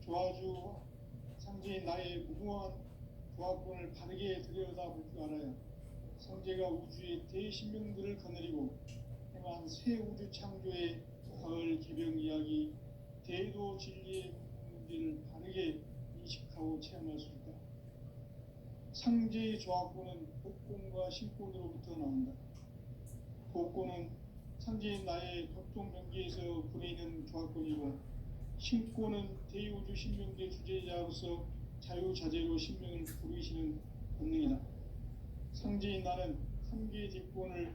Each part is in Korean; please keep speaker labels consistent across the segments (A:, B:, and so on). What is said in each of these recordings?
A: 조화주 상제인 나의 무궁한 조화권을 바르게 들여다볼 줄 알아야 성제가 우주의 대신명들을 거느리고 행한 새 우주 창조의 가을 기병 이야기, 대도 진리의 문제를 바르게 인식하고 체험할 수 있다. 상제의 조화권은 복권과 신권으로부터 나온다. 복권은 상제인 나의 각종 경계에서 부리는 조화권이고, 신권은 대우주 신명대 주제자로서 자유자재로 신명을 부르시는 본능이다. 상제인 나는 3개의 대권을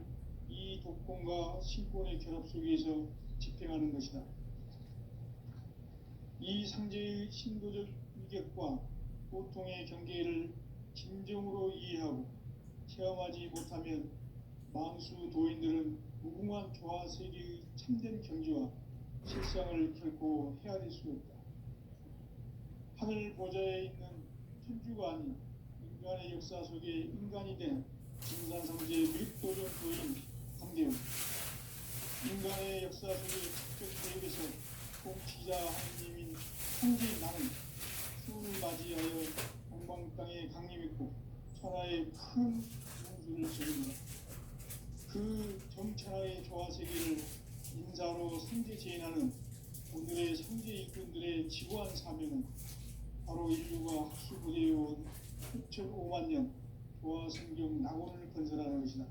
A: 이 독권과 신권의 결합 속에서 집행하는 것이다. 이 상제의 신도적 위격과 고통의 경계를 진정으로 이해하고 체험하지 못하면 만수 도인들은 무궁한 조화 세계의 참된 경지와 실상을 결코 헤아릴 수 없다. 하늘 보좌에 있는 천주가 아닌 인간의 역사 속에 인간이 된 진산상제 밀도전 도인 강대훈, 인간의 역사 속의 직접 계획에서 통치자 하느님인 상제인 나는 수운을 맞이하여 동방땅에 강림했고 천하의 큰 운수를 적입니다. 그 정천하의 조화세계를 인사로 상제 재현하는 오늘의 상제 일꾼들의 지구한 사명은 바로 인류가 학수고대해온 6,500만 년 조화성경 낙원을 건설하는 것이다.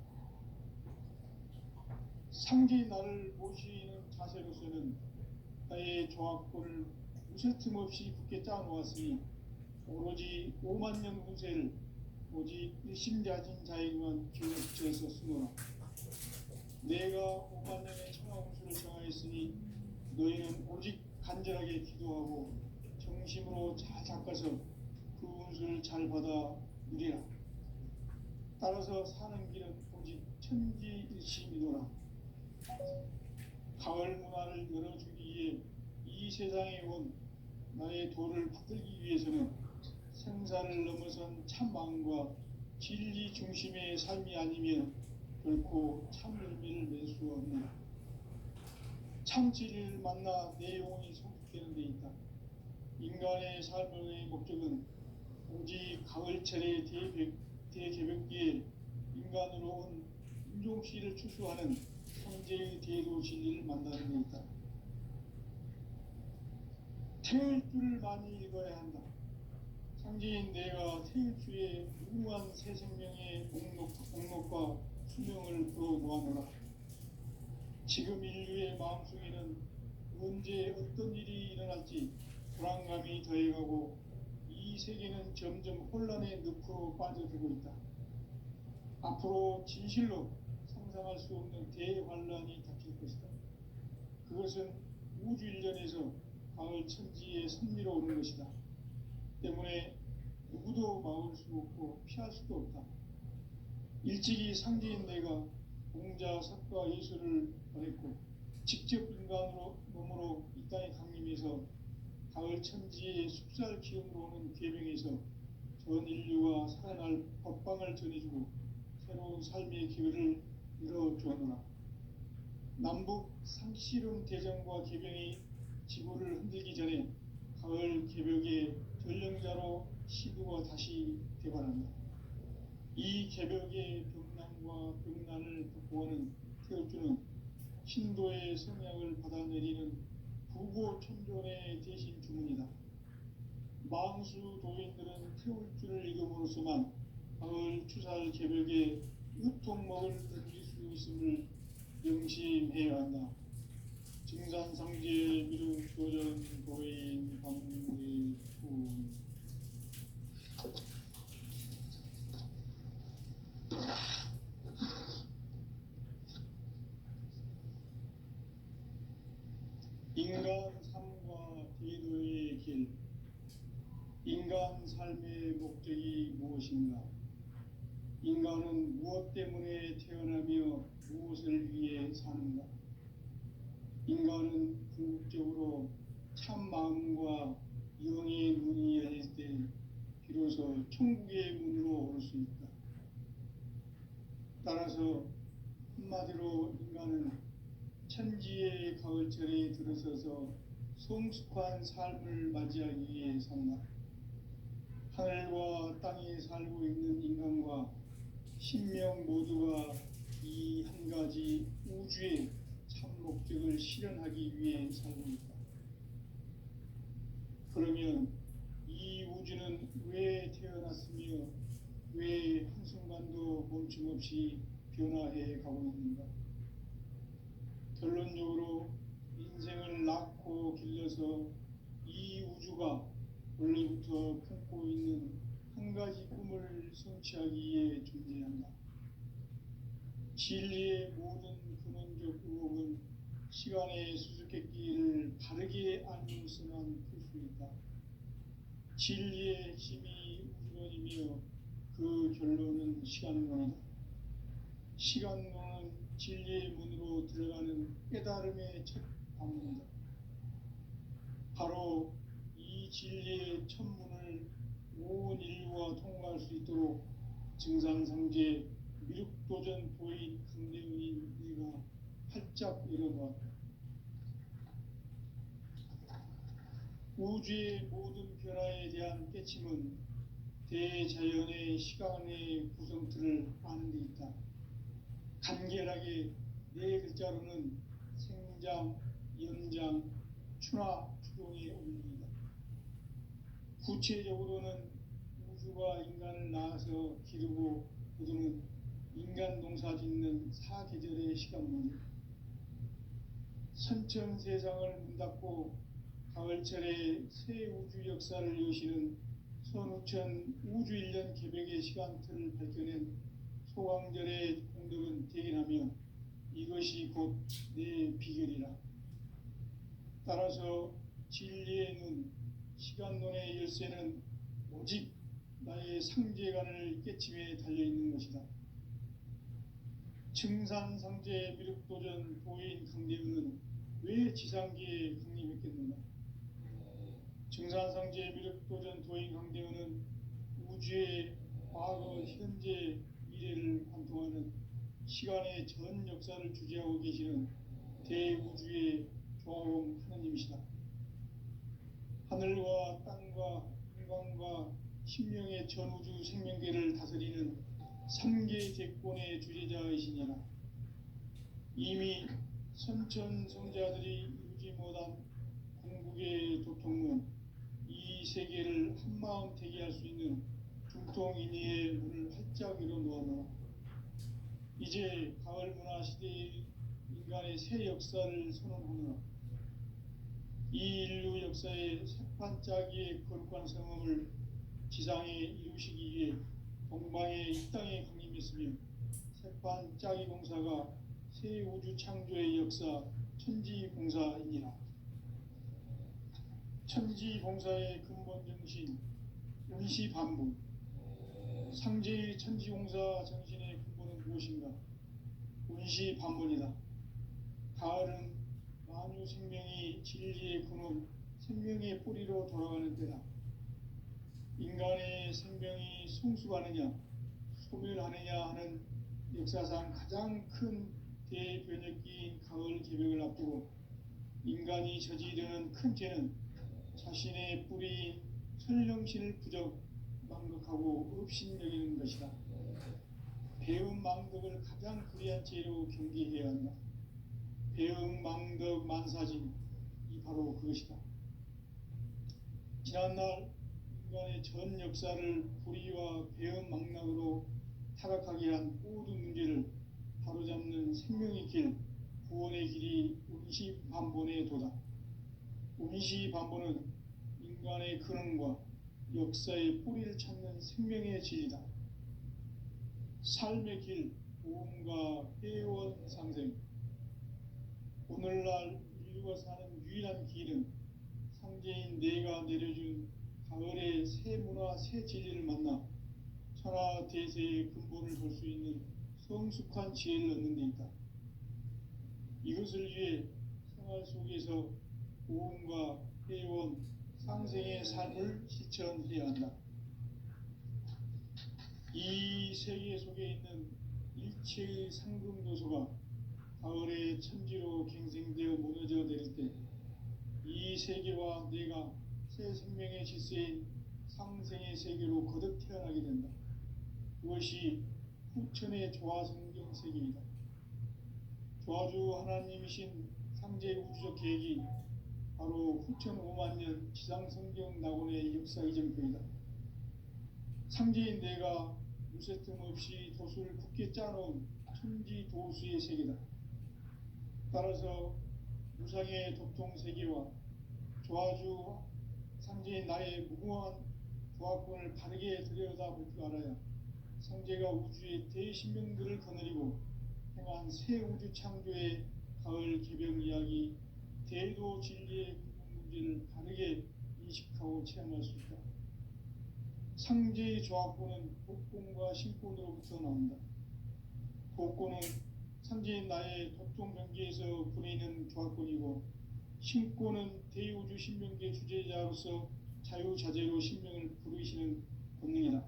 A: 상제의 나를 모시는 자세로서는 나의 조화권을 무쇠 틈 없이 굳게 짜놓았으니 오로지 5만 년 운세를 오직 일심자진 자에게만 기울여서 쓰노라. 내가 5만 년의 천하 운수를 정하였으니 너희는 오직 간절하게 기도하고 정심으로 잘 닦아서 그 운수를 잘 받아 누리라. 따라서 사는 길은 오직 천지일심이노라. 가을 문화를 열어주기 위해 이 세상에 온 나의 도를 붙들기 위해서는 생사를 넘어선 참마음과 진리 중심의 삶이 아니면 결코 참 열매를 맺을 수 없는다. 참 진리를 만나 내 영혼이 성숙되는 데 있다. 인간의 삶의 목적은 오직 가을철의 대개벽기에 인간으로 온 인종씨를 추수하는 성제의 대도 진리를 만나는 데 있다. 태을 줄을 많이 읽어야 한다. 상제인 내가 태일주의 무궁한 새 생명의 목록과 수명을 풀어 놓아노라. 지금 인류의 마음속에는 언제 어떤 일이 일어날지 불안감이 더해가고 이 세계는 점점 혼란의 늪으로 빠져들고 있다. 앞으로 진실로 상상할 수 없는 대환란이 닥칠 것이다. 그것은 우주 일련에서 가을 천지의 선미로 오는 것이다. 때문에 누구도 막을 수 없고 피할 수도 없다. 일찍이 상제인 내가 공자, 석가, 예술을 보냈고 직접 인간으로 몸으로 이 땅에 강림해서 가을 천지의 숲살 기운으로 오는 계명에서 전 인류가 살아날 법방을 전해주고 새로운 삶의 기회를 열어주었노라. 남북 상씨름 대전과 개병이 지구를 흔들기 전에 가을 개벽의 전령자로 시두가 다시 개발한다. 이 개벽의 벽난과 벽난을 극복하는 태울주는 신도의 성향을 받아내리는 부고천존의 대신 주문이다. 망수 도인들은 태울주를 읽음으로써만 가을 추살 개벽의 유통목을 던질 수 있음을 명심해야 한다. 증산상제 미륵도전 도인 방문의 후 인간 삶과 대도의 길. 인간 삶의 목적이 무엇인가? 인간은 무엇 때문에 태어나며 무엇을 위해 사는가? 인간은 궁극적으로 참 마음과 영의 문이 열릴 때 비로소 천국의 문으로 올 수 있다. 따라서 한마디로 인간은 천지의 가을철에 들어서서 성숙한 삶을 맞이하기 위해 산다. 하늘과 땅에 살고 있는 인간과 신명 모두가 이 한 가지 우주의 참 목적을 실현하기 위해 살고 있다. 그러면 이 우주는 왜 태어났으며 왜 한순간도 멈춤없이 변화해 가고 있는가? 결론적으로 인생을 낳고 길러서 이 우주가 원래부터 품고 있는 한 가지 꿈을 성취하기 위해 존재한다. 진리의 모든 근원적 의혹은 시간의 수수께끼를 바르게 알면서만 풀 수 있다. 진리의 핵심이 우주론이며 그 결론은 시간론이다. 시간론은 진리의 문으로 들어가는 깨달음의 첫 방문이다. 바로 이 진리의 첫 문을 온 인류가 통과할 수 있도록 증산상제 미륵도전 도인 강대훈인 네가 활짝 열어놓았다. 우주의 모든 변화에 대한 깨침은 대자연의 시간의 구성틀을 아는 데 있다. 간결하게 네 글자로는 생장, 연장, 추나 추동의 원리이다. 구체적으로는 우주가 인간을 낳아서 기르고 거두는 인간 농사 짓는 사계절의 시간론이다. 선천 세상을 문 닫고 가을철에 새 우주 역사를 여시는 선우천 우주 1년 개백의 시간틀을 밝혀낸 소강절의 공덕은 대견하며 이것이 곧 내 비결이라. 따라서 진리의 눈, 시간론의 열쇠는 오직 나의 상제관을 깨침에 달려있는 것이다. 증산상제 미륵도전 도인 강대훈은 왜 지상계에 강림했겠는가? 증산상제 미륵도전 도인 강대훈은 우주의 과거, 현재, 미래를 관통하는 시간의 전 역사를 주재하고 계시는 대우주의 조화공 하느님이시다. 하늘과 땅과 인간과 신명의 전우주 생명계를 다스리는 3계 대권의 주재자이시니라. 이미 선천성자들이 이루지 못한 궁극의 도통은 이 세계를 한마음 되게 할 수 있는 중통인의의 문을 활짝 열어놓아노라. 이제 가을 문화 시대의 인간의 새 역사를 선언하노라. 이 인류 역사의 새판짜기의 거룩한 성음을 지상에 이루시기 위해 동방의 이 땅에 강림했으며 새판짜기 공사가 새 우주 창조의 역사 천지공사이니라. 천지공사의 근본 정신 운시반분. 상제의 천지공사 정신의 근본은 무엇인가? 운시반분이다. 가을은 만유 생명이 진리의 근원, 생명의 뿌리로 돌아가는 때다. 인간의 생명이 성숙하느냐, 소멸하느냐 하는 역사상 가장 큰 대변혁기인 가을 개벽을 앞두고 인간이 저지르는 큰 죄는 자신의 뿌리인 천령신을 부정, 망덕하고 업신여기는 것이다. 배움 망덕을 가장 불의한 죄로 경계해야 한다. 배움 망덕 만사진, 이 바로 그것이다. 지난날 인간의 전 역사를 불의와 배움 망락으로 타락하게 한 모든 문제를 바로잡는 생명의 길, 구원의 길이 운시반본의 도다. 운시반본은 인간의 근원과 역사의 뿌리를 찾는 생명의 진리다. 삶의 길, 보험과 회원 상생. 오늘날 인류가 사는 유일한 길은 상제인 내가 내려준 가을의 새 문화, 새 진리를 만나 천하 대세의 근본을 볼 수 있는 성숙한 지혜를 얻는 데 있다. 이것을 위해 생활 속에서 보험과 회원, 상생의 삶을 실천해야 한다. 이 세계 속에 있는 일체의 상금 요소가 가을의 천지로 갱생되어 무너져 내릴 때 이 세계와 내가 새 생명의 질서인 상생의 세계로 거듭 태어나게 된다. 그것이 후천의 조화성경 세계이다. 조화주 하나님이신 상제 우주적 계획이 바로 후천 5만 년 지상성경 낙원의 역사 이전표이다. 상제인 내가 무쇠틈 없이 도수를 굳게 짜놓은 천지 도수의 세계다. 따라서 무상의 도통 세계와 조화주 상제인 나의 무궁한 조화권을 바르게 들여다볼 줄 알아야 상제가 우주의 대신명들을 거느리고 행한 새 우주 창조의 가을 개벽 이야기, 대도 진리의 구분 문제를 바르게 인식하고 체험할 수 있다. 상제의 조화권은 복권과 신권으로부터 나온다. 복권은 상제인 나의 도통 경계에서 부리는 조화권이고, 신권은 대우주 신명계 주제자로서 자유자재로 신명을 부르시는 권능이다.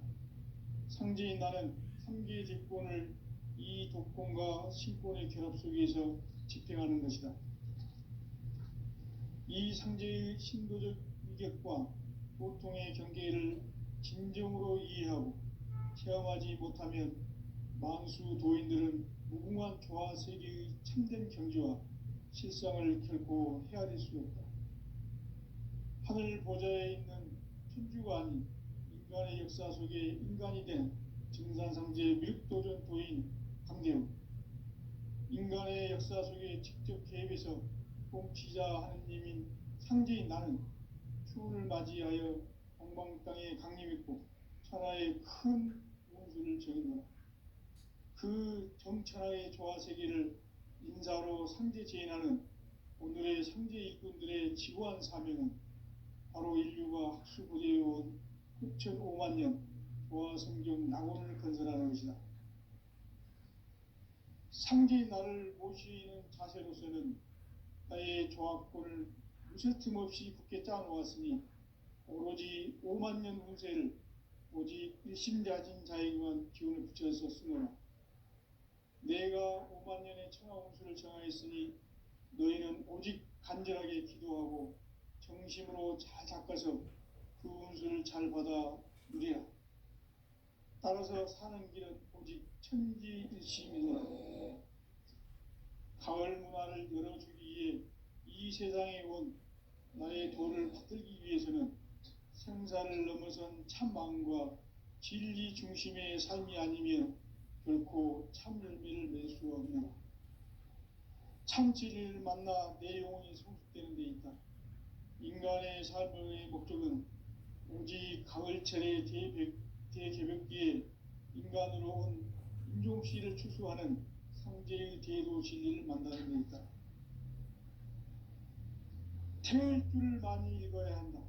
A: 상제인 나는 3개의 직권을 이 독권과 신권의 결합 속에서 집행하는 것이다. 이 상제의 신도적 위격과 보통의 경계를 진정으로 이해하고 체험하지 못하면 만수 도인들은 무궁한 조화 세계의 참된 경지와 실상을 결코 헤아릴 수 없다. 하늘 보좌에 있는 천주가 아닌 인간의 역사 속에 인간이 된 증산상제 미륵도전 도인 강대우, 인간의 역사 속에 직접 개입해서 통치자 하느님인 상제인 나는 추운을 맞이하여 동방 땅에 강림했고 천하의 큰 운수를 정인노라. 그 정천하의 조화 세계를 인사로 상제 제인하는 오늘의 상제 일꾼들의 지구한 사명은 바로 인류가 학수고대해온 6,5만 년 조화 성경 낙원을 건설하는 것이다. 상제인 나를 모시는 자세로서는 나의 조화권을 무쇠틈 없이 굳게 짜놓았으니 오로지 5만 년 운세를 오직 일심자진 자에게만 기운을 붙여서 쓰노라. 내가 5만 년의 천하 운수를 정하였으니 너희는 오직 간절하게 기도하고 정심으로 잘 닦아서 그 운수를 잘 받아 누리라. 따라서 사는 길은 오직 천지일심이노라. 가을 문화를 열어주기 위해 이 세상에 온 나의 도를 받들기 위해서는 생사를 넘어선 참 마음과 진리 중심의 삶이 아니면 결코 참 열매를 맺을 수 없노라. 참 진리를 만나 내 영혼이 성숙되는 데 있다. 인간의 삶의 목적은 오직 가을철의 대개벽기에 인간으로 온 인종씨를 추수하는 상제의 대도 진리를 만나는 데 있다. 태울 줄을 많이 읽어야 한다.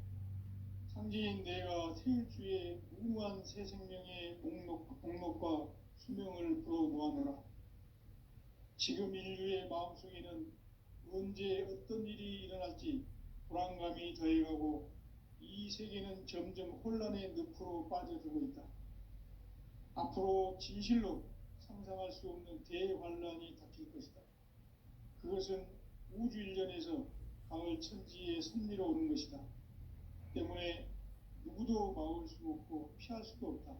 A: 상제인 내가 태울 주의 무궁한 새 생명의 목록과 수명을 불어모아노라. 지금 인류의 마음속에는 언제 어떤 일이 일어날지 불안감이 더해가고 이 세계는 점점 혼란의 늪으로 빠져들고 있다. 앞으로 진실로 상상할 수 없는 대환란이 닥칠 것이다. 그것은 우주 일련에서 가을 천지의 섭리로 오는 것이다. 때문에 누구도 막을 수 없고 피할 수도 없다.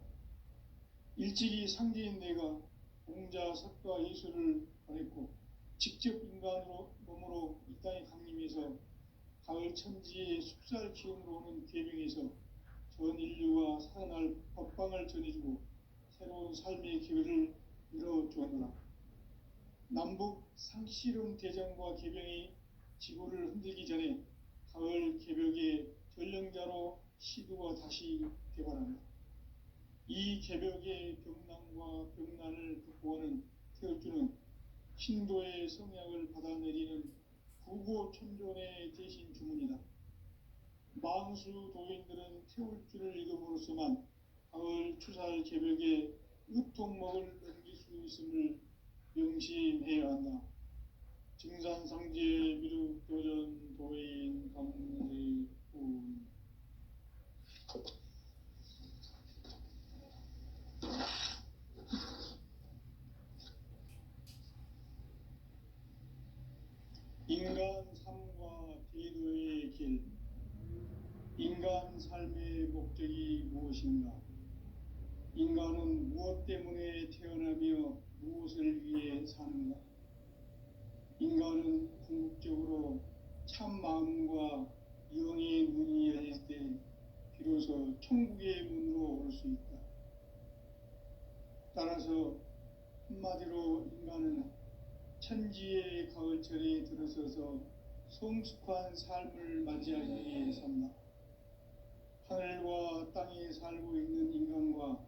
A: 일찍이 상제인 내가 공자, 석가, 예수를 보냈고 직접 인간으로 몸으로 이 땅에 강림해서 가을 천지의 숙살 기운으로 오는 계명에서 전 인류가 살아날 법방을 전해주고 새로운 삶의 기회를 이뤄주었노라. 남북 상씨름 대전과 개병이 지구를 흔들기 전에 가을 개벽의 전령자로 시두가 다시 개발한다. 이 개벽의 병난과 병난을 극복하는 태울주는 신도의 성약을 받아내리는 구고천존의 대신 주문이다. 만수 도인들은 태울주를 읽음으로써만 가을 추살 개벽에 으통목을 넘길 수 있음을 명심해야 한다. 증산상제 미륵도전 도인 강대훈. 인간 삶과 제도의 인간 삶의 목적이 무엇인가? 인간은 무엇 때문에 태어나며 무엇을 위해 사는가? 인간은 궁극적으로 참 마음과 영의 문이 열릴 때 비로소 천국의 문으로 올 수 있다. 따라서 한마디로 인간은 천지의 가을철에 들어서서 성숙한 삶을 맞이하기 위해 산다. 하늘과 땅에 살고 있는 인간과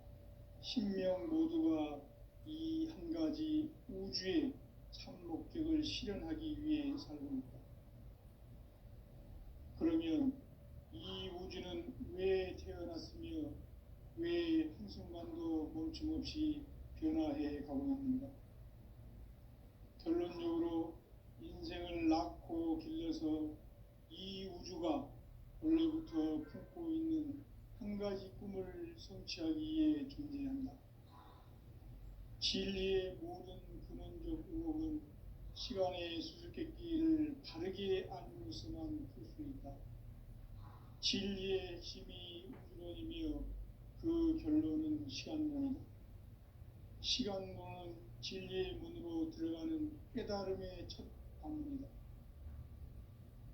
A: 신명 모두가 이 한 가지 우주의 참 목적을 실현하기 위해 살고 있다. 그러면 이 우주는 왜 태어났으며 왜 한순간도 멈춤없이 변화해 가고 있는가? 결론적으로 인생을 낳고 길러서 이 우주가 원래부터 품고 있는 한 가지 꿈을 성취하기 위해 존재한다. 진리의 모든 근원적 의혹은 시간의 수수께끼를 바르게 알므로서만 풀 수 있다. 진리의 핵심이 우주론이며 그 결론은 시간론이다. 시간론은 진리의 문으로 들어가는 깨달음의 첫 방문이다.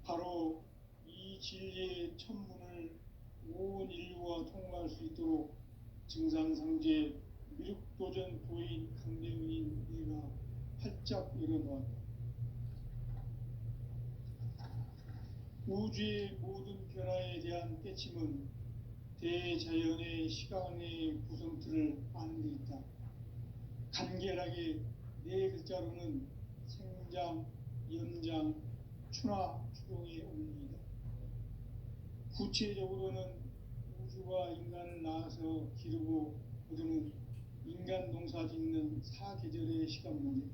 A: 바로 이 진리의 첫 문을 온 인류가 통과할 수 있도록 증산상제 미륵도전 도인 강대훈인 내가 활짝 열어놓았다. 우주의 모든 변화에 대한 깨침은 대자연의 시간의 구성틀을 아는 데 있다. 간결하게 네 글자로는 생장, 연장, 추나 추동의 원리이다. 구체적으로는 우주가 인간을 낳아서 기르고 거두는 인간 농사 짓는 사계절의 시간 문제,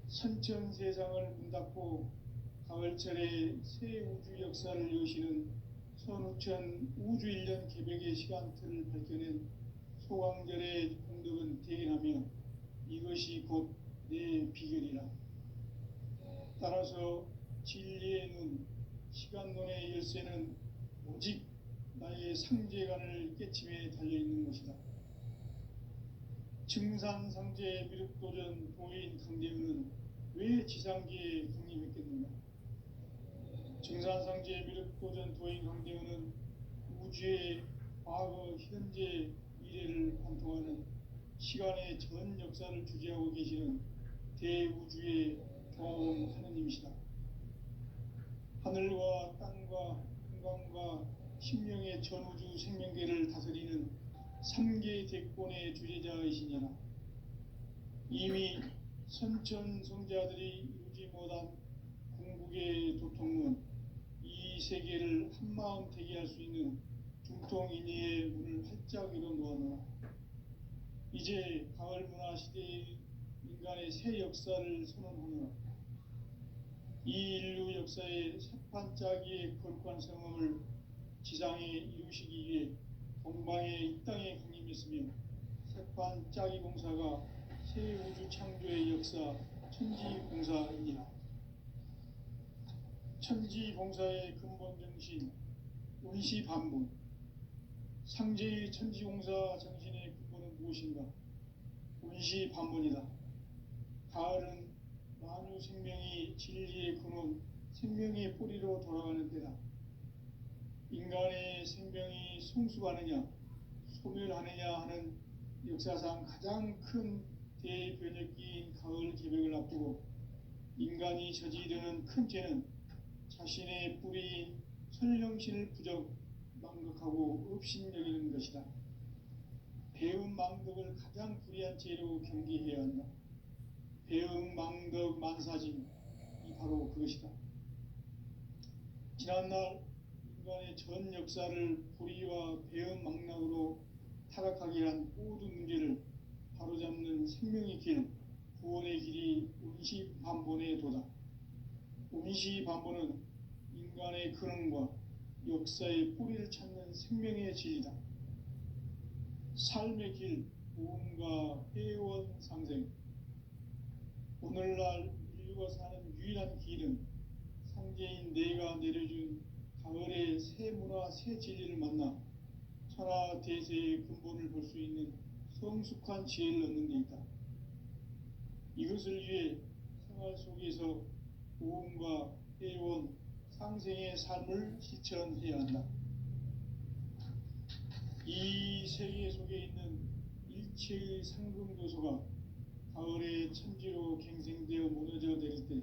A: 선천 세상을 문 닫고 가을철에 새 우주 역사를 여시는 선우천 우주 1년 개벽의 시간틀을 밝혀낸 소강절의 공덕은 대견하며 이것이 곧 내 비결이라. 따라서 진리의 눈, 시간론의 열쇠는 오직 나의 상제관을 깨침에 달려있는 것이다. 증산상제 미륵도전 도인 강대훈은 왜 지상계에 강림했겠는가? 증산상제 미륵도전 도인 강대훈은 우주의 과거, 현재, 미래를 관통하는 시간의 전 역사를 주재하고 계시는 대우주의 경험 하느님이시다. 하늘과 땅과 한강과 신명의 전우주 생명계를 다스리는 3계 대권의 주재자이시니라. 이미 선천성자들이 이루지 못한 궁극의 도통은 이 세계를 한마음 되게 할 수 있는 중통인의의 문을 활짝 열어 놓아놓아. 이제 가을 문화 시대의 인간의 새 역사를 선언하노라. 이 인류 역사의 새판짜기의 거룩한 성험을 지상에 이루시기 위해 동방의 이 땅에 강림했으며 새판짜기 공사가 새 우주 창조의 역사 천지공사이니라. 천지공사의 근본 정신 운시반문, 상제의 천지공사 정신의 근본은 무엇인가? 운시반문이다. 가을은 만유 생명이 진리의 근원, 생명의 뿌리로 돌아가는 때다. 인간의 생명이 성숙하느냐, 소멸하느냐 하는 역사상 가장 큰 대변혁기인 가을 개벽을 앞두고 인간이 저지르는 큰 죄는 자신의 뿌리인 설령신을 부정, 망극하고 업신여기는 것이다. 배움 망덕을 가장 불의한 죄로 경계해야 한다. 배움 망덕 만사진, 이 바로 그것이다. 지난날 인간의 전 역사를 불의와 배움 망락으로 타락하게 한 모든 문제를 바로잡는 생명의 길, 구원의 길이 운시반본의 도다. 운시반본은 인간의 근원과 역사의 뿌리를 찾는 생명의 진리다. 삶의 길, 무언가 회원 상생. 오늘날 인류가 사는 유일한 길은 상제인 내가 내려준 가을의 새 문화, 새 진리를 만나 천하 대세의 근본을 볼 수 있는 성숙한 지혜를 얻는 데 있다. 이것을 위해 생활 속에서 고음과 회원, 상생의 삶을 실천해야 한다. 이 세계 속에 있는 일체의 상금도소가 가을의 천지로 갱생되어 무너져 내릴 때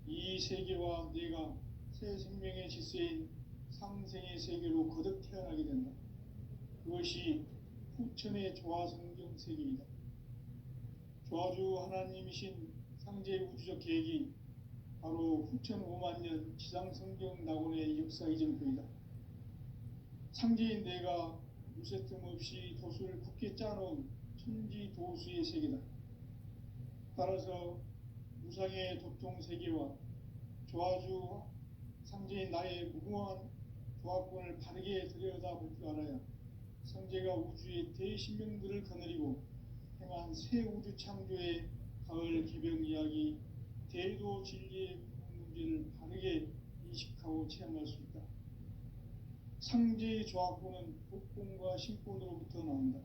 A: 이 세계와 내가 새 생명의 질서인 상생의 세계로 거듭 태어나게 된다. 그것이 후천의 조화성경 세계이다. 조화주 하나님이신 상제 우주적 계획이 바로 후천 5만 년 지상성경 낙원의 역사 이전표이다. 상제인 내가 무쇠틈 없이 도수를 굳게 짜놓은 천지 도수의 세계다. 따라서 무상의 도통 세계와 조화주 상제인 나의 무궁한 조화권을 바르게 들여다볼 줄 알아야 상제가 우주의 대신명들을 거느리고 행한 새 우주 창조의 가을 개병 이야기, 대도 진리의 문제를 바르게 인식하고 체험할 수 있다. 상제의 조화권은 독권과 신권으로부터 나온다.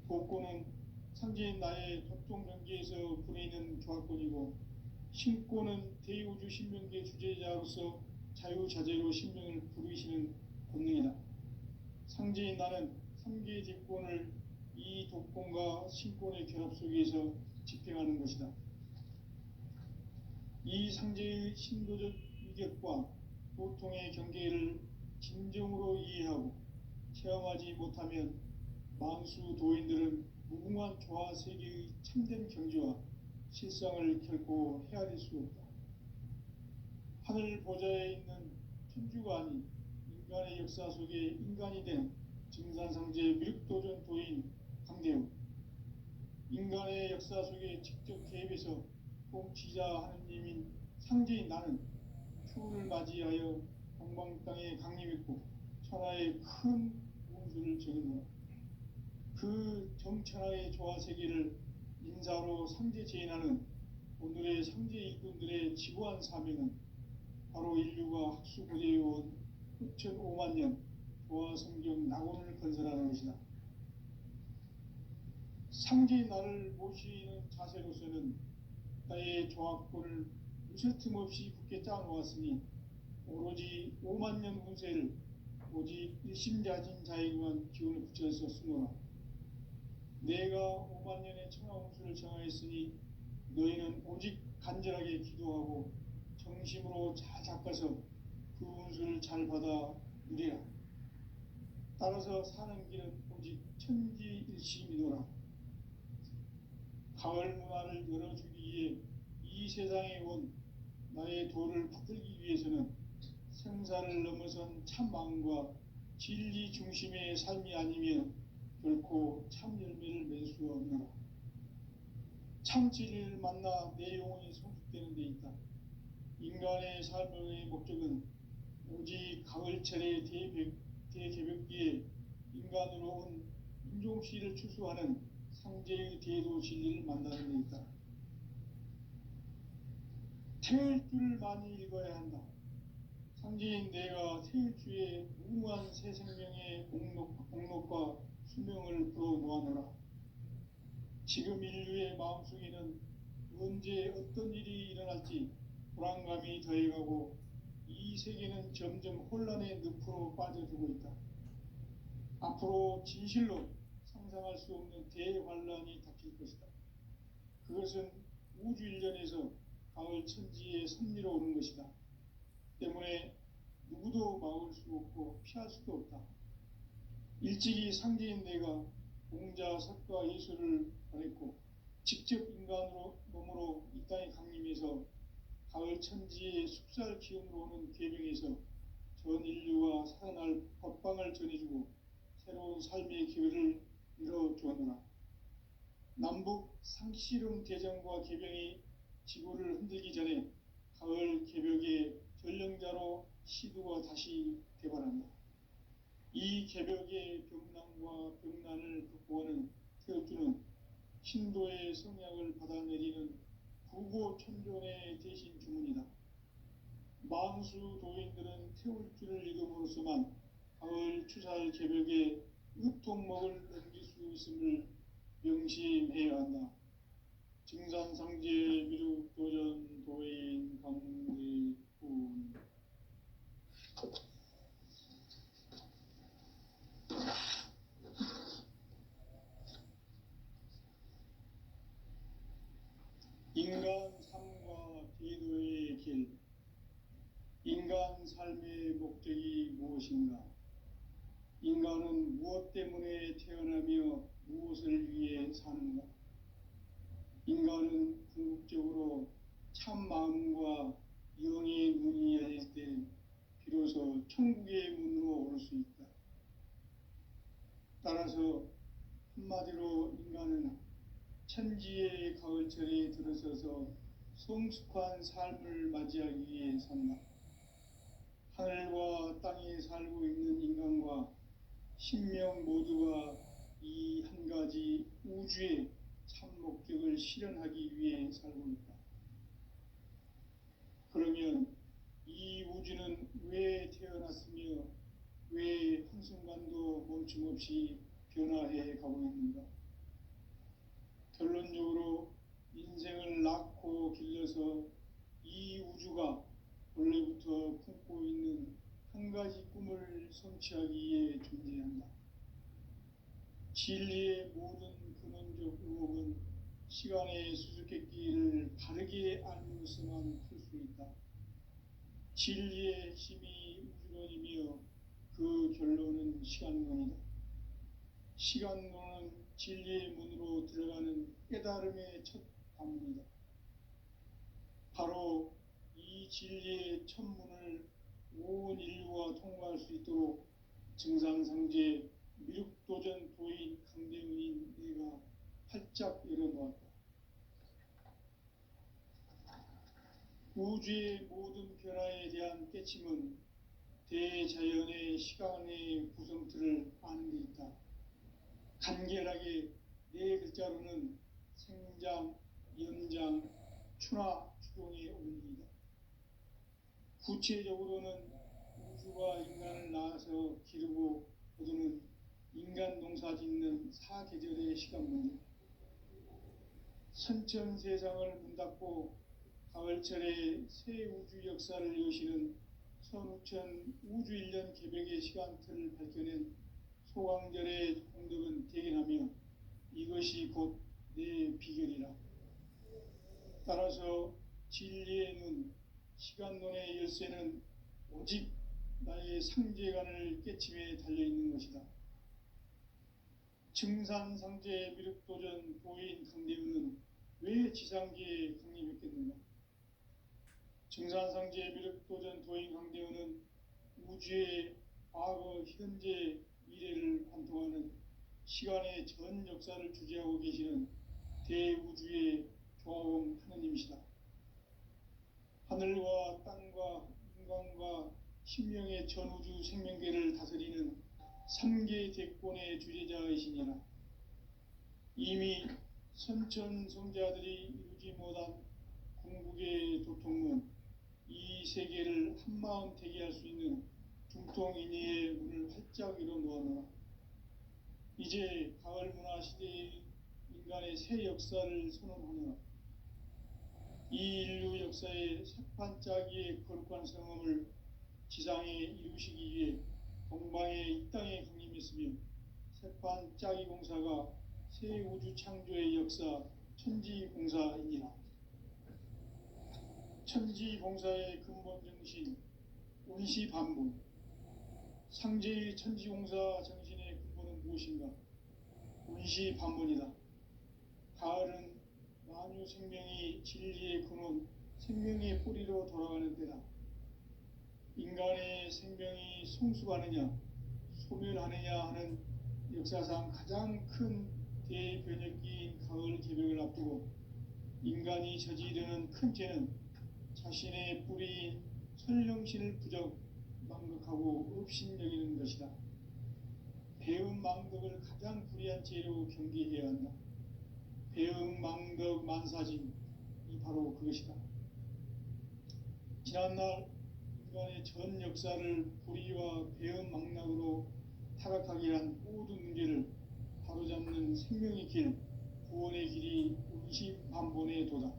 A: 독권은 상제인 나의 도통경계에서 부리는 조화권이고, 신권은 대우주 신명계 주제자로서 자유자재로 신명을 부르시는 권능이다. 상제인 나는 3개의 직권을 이 독권과 신권의 결합 속에서 집행하는 것이다. 이 상제의 신도적 위격과 도통의 경계를 진정으로 이해하고 체험하지 못하면 만수 도인들은 무궁한 조화 세계의 참된 경지와 실상을 결코 헤아릴 수 없다. 하늘 보좌에 있는 천주가 아닌 인간의 역사 속에 인간이 된 증산상제 미륵도전 도인 강대우, 인간의 역사 속에 직접 개입해서 통치자 하느님인 상제인 나는 추후를 맞이하여 동방 땅에 강림했고 천하의 큰 운수를 적인노라. 그 정천하의 조화 세계를 인사로 상제 제인하는 오늘의 상제 일꾼들의 지구한 사명은 바로 인류가 학수고대해온 후천 5만 년 조화 성경 낙원을 건설하는 것이다. 상제인 나를 모시는 자세로서는 나의 조화권을 무쇠틈 없이 굳게 짜놓았으니 오로지 5만 년 운세를 오직 일심자진 자에게만 기운을 붙여서 쓰노라. 내가 5만 년의 천하 운수를 정하였으니 너희는 오직 간절하게 기도하고 정심으로 잘 닦아서 그 운수를 잘 받아 누리라. 따라서 사는 길은 오직 천지일심이노라. 가을 문화를 열어주기 위해 이 세상에 온 나의 도를 붙들기 위해서는 생사를 넘어선 참 마음과 진리 중심의 삶이 아니면 결코 참 열매를 맺을 수 없노라. 참 진리를 만나 내 영혼이 성숙되는 데 있다. 인간의 삶의 목적은 오직 가을철의 대개벽기에 인간으로 온 인종씨를 추수하는 상제의 대도 진리를 만나는 데 있다. 태일주를 많이 읽어야 한다. 상제인 내가 태일주의 무궁한 새 생명의 목록과 수명을 풀어놓아노라. 지금 인류의 마음속에는 언제 어떤 일이 일어날지 불안감이 더해가고 이 세계는 점점 혼란의 늪으로 빠져들고 있다. 앞으로 진실로 상상할 수 없는 대환란이 닥칠 것이다. 그것은 우주 일련에서 가을 천지의 섭리로 오는 것이다. 때문에 누구도 막을 수 없고 피할 수도 없다. 일찍이 상제인 내가 공자, 석가, 예수를 보냈고 직접 인간으로 몸으로 이 땅에 강림해서 가을 천지의 숲살 기운으로 오는 계명에서 전 인류와 살아날 법방을 전해주고 새로운 삶의 기회를 열어주었노라. 남북 상씨름 대전과 개병이 지구를 흔들기 전에 가을 개벽의 전령자로 시두가 다시 개발한다. 이 개벽의 병난과 병난을 극복하는 태엽주는 신도의 성약을 받아내리는 부고 천존의 대신 주문이다. 만수 도인들은 태울 줄을 익음으로써만 가을 추살 개벽에 으통목을 넘길 수 있음을 명심해야 한다. 증산상제 미륵 도전 도인 강대군. 인간 삶과 기도의 길. 인간 삶의 목적이 무엇인가? 인간은 무엇 때문에 태어나며 무엇을 위해 사는가? 인간은 궁극적으로 참 마음과 영의 눈이 열릴 때 비로소 천국의 문으로 올 수 있다. 따라서 한마디로 인간은 천지의 가을철에 들어서서 성숙한 삶을 맞이하기 위해 산다. 하늘과 땅에 살고 있는 인간과 신명 모두가 이 한 가지 우주의 참 목적을 실현하기 위해 살고 있다. 그러면 이 우주는 왜 태어났으며 왜 한순간도 멈춤없이 변화해 가고 있는가? 결론적으로 인생을 낳고 길러서 이 우주가 원래부터 품고 있는 한 가지 꿈을 성취하기 위해 존재한다. 진리의 모든 근원적 의혹은 시간의 수수께끼를 바르게 알므로서만 풀 수 있다. 진리의 힘이 우주론이며 그 결론은 시간론이다. 시간론은 진리의 문으로 들어가는 깨달음의 첫 관문이다. 바로 이 진리의 첫 문을 온 인류가 통과할 수 있도록 증상상제 미륵도전 도인 강대문인 내가 활짝 열어놓았다. 우주의 모든 변화에 대한 깨침은 대자연의 시간의 구성틀을 아는 데 있다. 간결하게 네 글자로는 생장, 연장, 추나 추동의 원리이다. 구체적으로는 우주가 인간을 낳아서 기르고 거두는 인간 농사 짓는 사계절의 시간문이다. 선천세상을 문닫고 가을철에 새 우주 역사를 여시는 선우천 우주일년 개벽의 시간틀을 밝혀낸 소강절의 공덕은 대견하며 이것이 곧 내 비결이라. 따라서 진리의 눈, 시간론의 열쇠는 오직 나의 상제관을 깨침에 달려있는 것이다. 증산상제 미륵도전 도인 강대훈은 왜 지상계에 강림했겠는가? 증산상제 미륵도전 도인 강대훈은 우주의 과거, 현재, 미래를 관통하는 시간의 전 역사를 주재하고 계시는 대우주의 조화범 하느님이시다. 하늘과 땅과 인간과 신명의 전우주 생명계를 다스리는 삼계 대권의 주재자이시니라. 이미 선천성자들이 이루지 못한 궁극의 도통문, 이 세계를 한마음 되게 할 수 있는 중통인의의 문을 활짝 열어 놓아놓아. 이제 가을 문화 시대의 인간의 새 역사를 선언하며 이 인류 역사의 새판짜기의 거룩한 성험을 지상에 이루시기 위해 동방의 이 땅에 강림했으며 새판짜기 공사가 새 우주 창조의 역사 천지공사이니라. 천지공사의 근본 정신 운시반복. 상제의 천지공사 정신의 근본은 무엇인가? 운시반문이다. 가을은 만유 생명이 진리의 근원, 생명의 뿌리로 돌아가는 때다. 인간의 생명이 성숙하느냐, 소멸하느냐 하는 역사상 가장 큰 대변혁기인 가을 개벽을 앞두고 인간이 저지르는 큰 죄는 자신의 뿌리인 설령신을 부정 망극하고 업신여기는 것이다. 배음 망덕을 가장 불의한 죄로 경계해야 한다. 배음 망덕 만사진, 이 바로 그것이다. 지난날 인간의 전 역사를 불의와 배은망락으로 타락하게 한 모든 문제를 바로잡는 생명의 길, 구원의 길이 운시반본에 도다.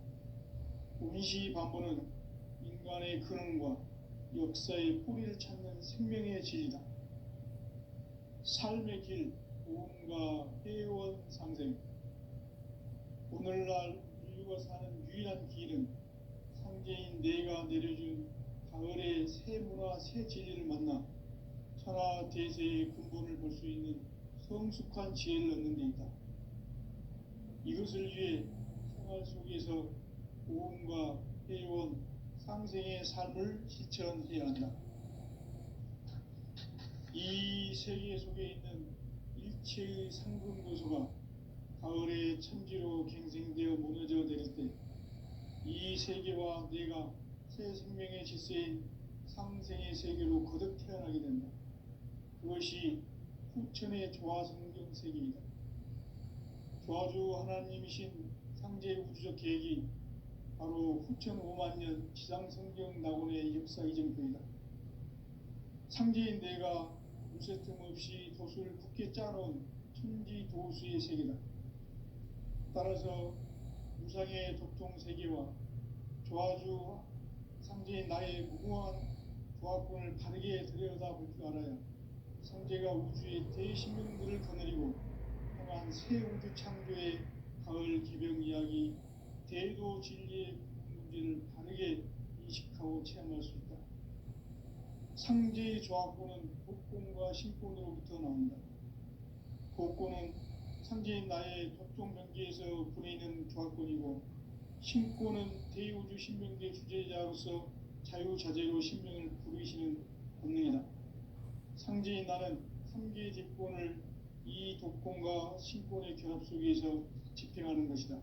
A: 운시반본은 인간의 근원과 역사의 뿌리를 찾는 생명의 진리다. 삶의 길, 보험과 회원 상생. 오늘날 인류가 사는 유일한 길은 상제인 내가 내려준 가을의 새 문화, 새 진리를 만나 천하 대세의 근본을 볼 수 있는 성숙한 지혜를 얻는 데 있다. 이것을 위해 생활 속에서 보험과 회원, 상생의 삶을 실천해야 한다. 이 세계 속에 있는 일체의 상금도서가 가을의 천지로 갱생되어 무너져 내릴 때 이 세계와 내가 새 생명의 질서인 상생의 세계로 거듭 태어나게 된다. 그것이 후천의 조화성경 세계이다. 조화주 하나님이신 상제 우주적 계획이 바로 후천 5만 년 지상성경 낙원의 역사 이정표이다. 상제인 내가 무쇠 틈 없이 도수를 굳게 짜놓은 천지 도수의 세계다. 따라서 무상의 도통 세계와 조화주 상제인 나의 무궁한 조화권을 바르게 들여다볼 줄 알아야 상제가 우주의 대신명들을 거느리고 향한 새 우주 창조의 가을 개병 이야기, 대도 진리의 문제를 바르게 인식하고 체험할 수 있다. 상제의 조화권은 복권과 신권으로부터 나온다. 복권은 상제인 나의 도통 경계에서 보내는 조화권이고, 신권은 대우주 신명계 주제자로서 자유자재로 신명을 부르시는 권능이다. 상제인 나는 3개의 직권을 이 독권과 신권의 결합 속에서 집행하는 것이다.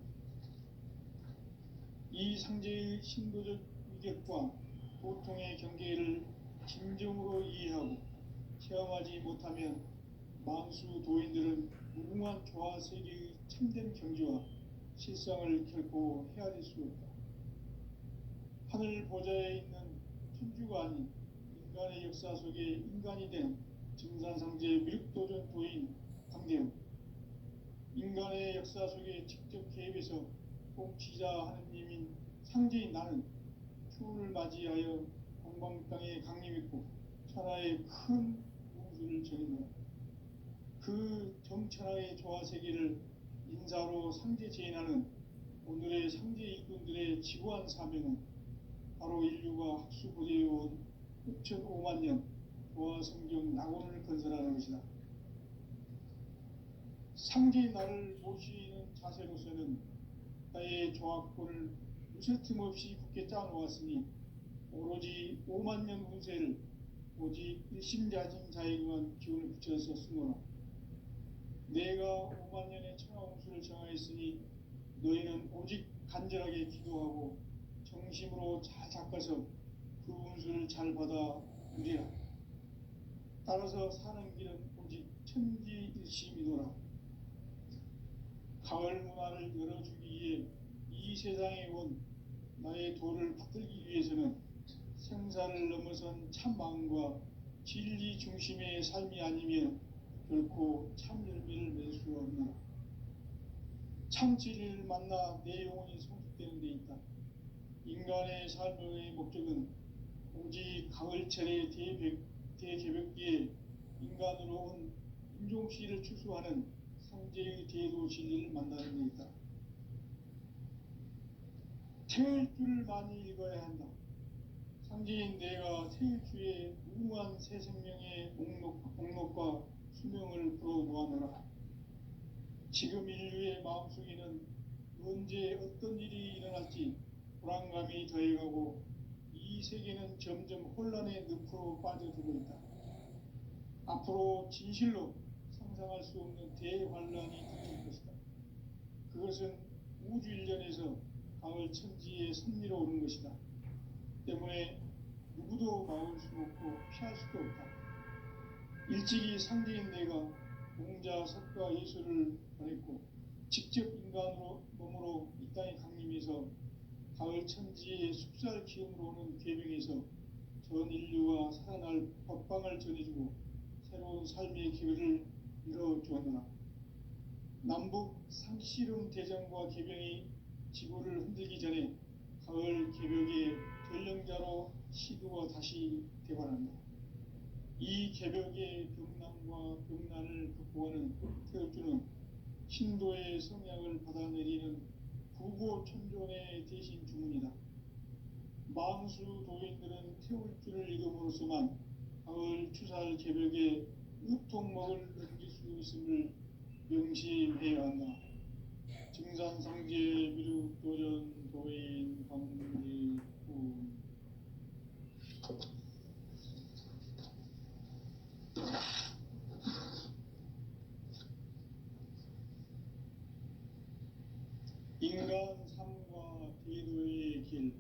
A: 이 상제의 신도적 위격과 보통의 경계를 진정으로 이해하고 체험하지 못하면 만수 도인들은 무궁한 조화 세계의 참된 경지와 실상을 결코 헤아릴 수 없다. 하늘 보좌에 있는 천주가 아닌 인간의 역사 속에 인간이 된 증산상제 미륵도전 도인 강대웅, 인간의 역사 속에 직접 개입해서 통치자 하느님인 상제인 나는 추운을 맞이하여 동방 땅에 강림했고 천하의 큰 우주를 정인다. 그 정천하의 조화세계를 인사로 상제 제인하는 오늘의 상제 일꾼들의 지구한 사명은 바로 인류가 학수고대해온 6,500만 년 조화성경 낙원을 건설하는 것이다. 상제인 나를 모시는 자세로서는 나의 조화권을 무쇠 틈 없이 굳게 짜놓았으니 오로지 5만 년 운세를 오직 일심자진 자에게만 기운을 붙여서 쓰노라. 내가 5만 년의 천하운수를 정하였으니 너희는 오직 간절하게 기도하고 정심으로 잘 닦아서 그 운수를 잘 받아 누리라. 따라서 사는 길은 오직 천지일심이노라. 가을 문화를 열어주기 위해 이 세상에 온 나의 도를 붙들기 위해서는 생사를 넘어선 참 마음과 진리 중심의 삶이 아니면 결코 참 열매를 맺을 수 없노라. 참 진리를 만나 내 영혼이 성숙되는 데 있다. 인간의 삶의 목적은 오직 가을철의 대개벽기에 인간으로 온 인종시를 추수하는 상제의 대도 진리를 만나는 데 있다. 태일주를 많이 읽어야 한다. 상제인 내가 태일주의 무궁한 새 생명의 목록과 수명을 풀어놓아노라. 지금 인류의 마음속에는 언제 어떤 일이 일어날지 불안감이 더해가고 이 세계는 점점 혼란의 늪으로 빠져들고 있다. 앞으로 진실로 상상할 수 없는 대환란이 닥칠 것이다. 그것은 우주 일련에서 가을 천지에 선미로 오는 것이다. 때문에 누구도 막을 수 없고 피할 수도 없다. 일찍이 상제인 내가 공자, 석가, 예수를 보냈고 직접 인간으로 몸으로 이 땅에 강림해서 가을 천지의 숙살 기운으로 오는 계명에서 전 인류가 살아날 법방을 전해주고 새로운 삶의 기회를 열어주었노라. 남북 상씨름 대전과 개병이 지구를 흔들기 전에 가을 개벽의 전령자로 시도가 다시 되관한다. 이 개벽의 병난과 병난을 극복하는 태극주는 신도의 성약을 받아내리는 부고천존의 대신 주문이다. 망수 도인들은 태울주를 이름으로서만 가을 추살 개벽에 으통먹을 넘길 수 있음을 명심해야 한다. 증산상제 미륵도전 도인 강대군. 인간 삶과 대도의 길.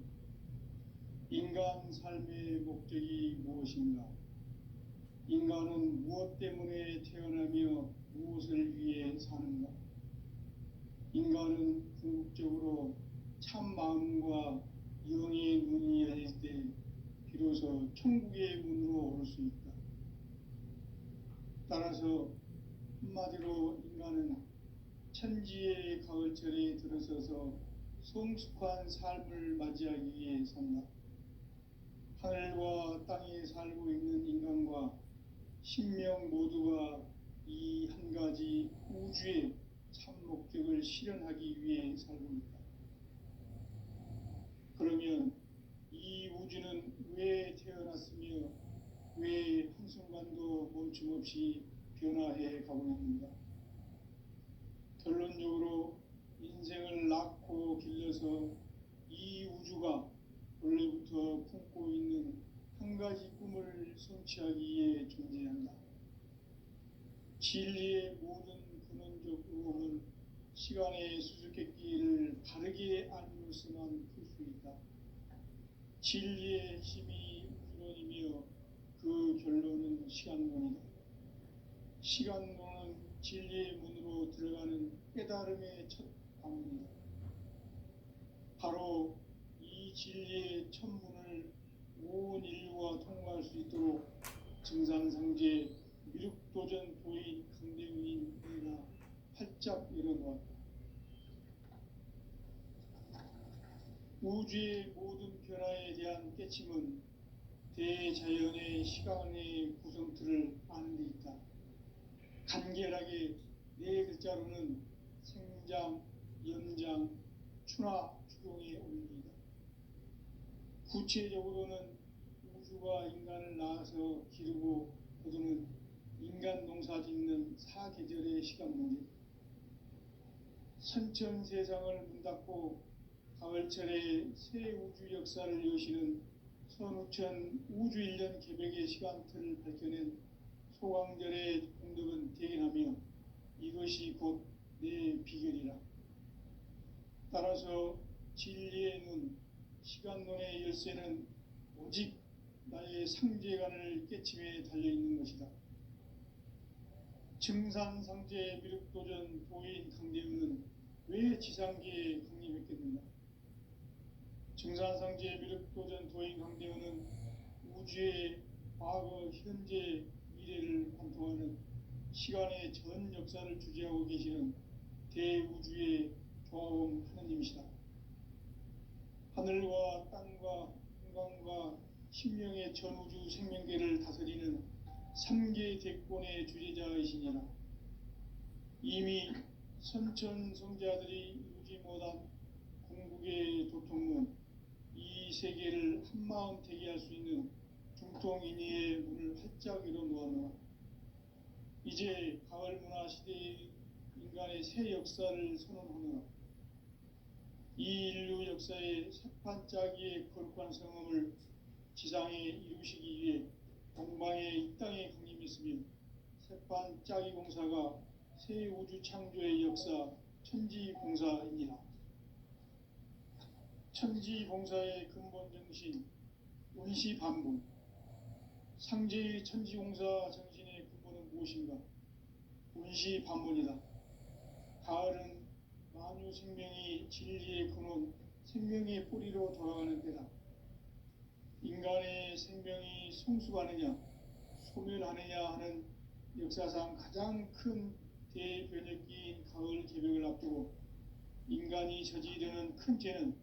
A: 인간 삶의 목적이 무엇인가? 인간은 무엇 때문에 태어나며 무엇을 위해 사는가? 인간은 궁극적으로 참 마음과 영의 눈이 열릴 때 비로소 천국의 문으로 올 수 있다. 따라서 한마디로 인간은 천지의 가을철에 들어서서 성숙한 삶을 맞이하기 위해 산다. 하늘과 땅에 살고 있는 인간과 신명 모두가 이 한 가지 우주의 참 목적을 실현하기 위해 살고 있다. 그러면 이 우주는 왜 태어났으며 왜 한순간도 멈춤없이 변화해 가고 있는가? 결론적으로 인생을 낳고 길러서 이 우주가 원래부터 품고 있는 한 가지 꿈을 성취하기 위해 존재한다. 진리의 모든 근원적 의혹은 시간의 수수께끼를 바르게 알므로서만 풀 수 있다. 진리의 핵심이 우주론이며 그 결론은 시간론이다. 시간론은 진리의 문으로 들어가는 깨달음의 첫 방문이다. 바로 이 진리의 첫 문을 온 인류가 통과할 수 있도록 증산상제 미륵도전 도인 강대훈이가 활짝 열어놓았다. 우주의 모든 변화에 대한 깨침은 대자연의 시간의 구성틀을 아는 데 있다. 간결하게 네 글자로는 생장, 연장, 추나 추동의 원리이다. 구체적으로는 우주가 인간을 낳아서 기르고 거두는 인간 농사 짓는 사계절의 시간론이다. 선천세상을 문닫고 가을철에 새 우주 역사를 여시는 선우천 우주 1년 개벽의 시간틀을 밝혀낸 소강절의 공덕은 대견하며 이것이 곧 내 비결이라. 따라서 진리의 눈, 시간론의 열쇠는 오직 나의 상제관을 깨침에 달려있는 것이다. 증산상제 미륵도전 도인 강대훈은 왜 지상계에 강림했겠는가? 증산상제 미륵도전 도인 강대훈은 우주의 과거, 현재, 미래를 관통하는 시간의 전 역사를 주재하고 계시는 대우주의 조화범 하느님이시다. 하늘과 땅과 인간과 신명의 전우주 생명계를 다스리는 3계 대권의 주재자이시니라. 이미 선천성자들이 이루지 못한 궁극의 도통문, 이 세계를 한마음 되게 할 수 있는 중통인의의 문을 활짝 열어놓았노라. 이제 가을 문화 시대의 인간의 새 역사를 선언하노라. 이 인류 역사의 새판짜기의 거룩한 성험을 지상에 이루시기 위해 동방의 이 땅에 강림했으며 새판짜기 공사가 새 우주 창조의 역사 천지봉사입니다. 천지봉사의 근본 정신 운시반분. 상제의 천지공사 정신의 근본은 무엇인가? 운시반분이다. 가을은 만유 생명이 진리의 근원, 생명의 뿌리로 돌아가는 때다. 인간의 생명이 성숙하느냐 소멸하느냐 하는 역사상 가장 큰 대변혁기인 가을 개벽을 앞두고 인간이 저지르는 큰 죄는